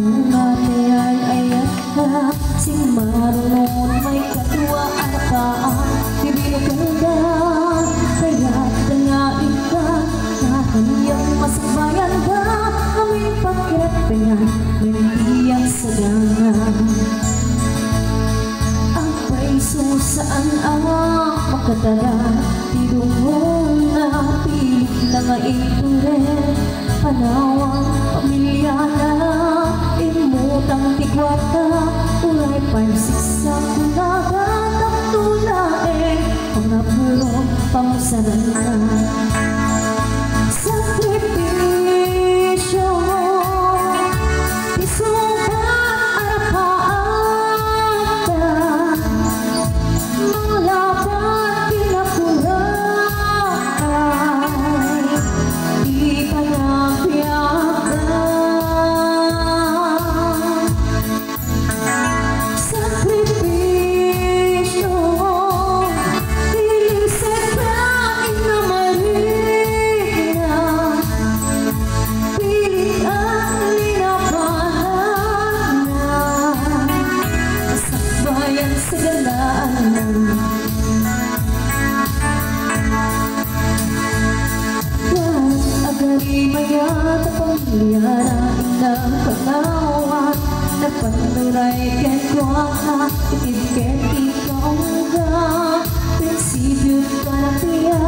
Bunga-tiyan ayat ka sing marunong may kadua arapaan ibinuganda kaya't tangain ka na kaniyang masabayan ka aming pagkrepengan nandiyang sagangan ang paiso saan ang makadala tidungon na pilit na nga ito rin panawang pamilya na imutang tigwata ulay pansiksa kunaga taktulae pangapulong pamusanan ka sakripisyo isubat arapaan ka mga laban pinakurakay di panagbiyagan sakripisyo ilisip ka inamarina pilit ang linabanan na masakbayan sa gandaan agari mayat pamilya na inang pangawat nagpanuray kentuang na itibket ikaw nga prinsipyo ka na piya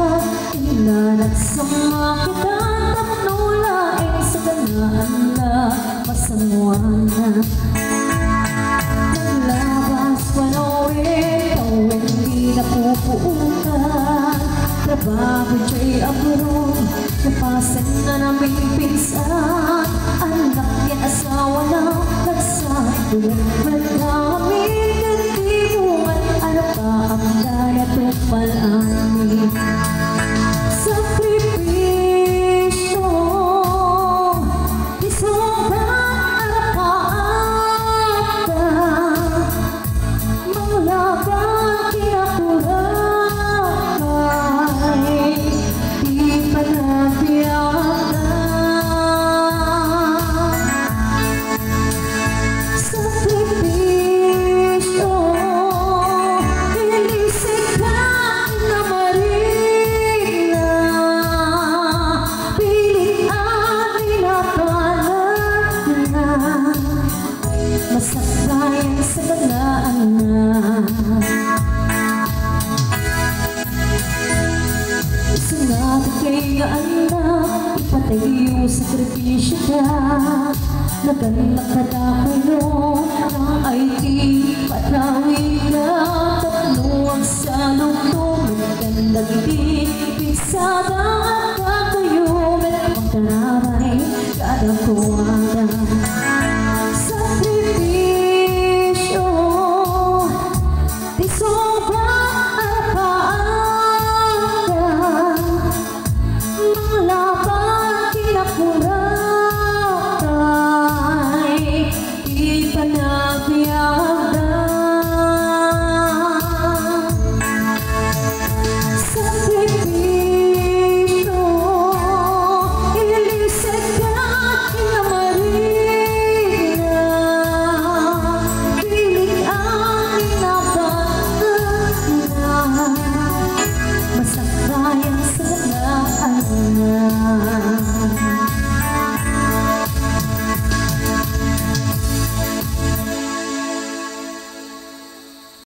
inanak sa mga kita taknulaing sa ganaan na masamuan na naglabas panawin o hindi napupuukan trabaho diya'y abroad napasan na namin pinsan anak yan asawa na nagsadulat madaming kantimungan ano ka ang ganatong palani sakripisyo isubat arapaan ka mga laban kinakurakay di panagbiyagan sakripisyo ilisip ka na marina pilit ang linabanan na masakbayan sa ganaan na sungat kay nga anak ipatayo sakripisyo ka naganak ka dakulo ng IT patawin ka tatluwag sa lungtong magandang ibig pisada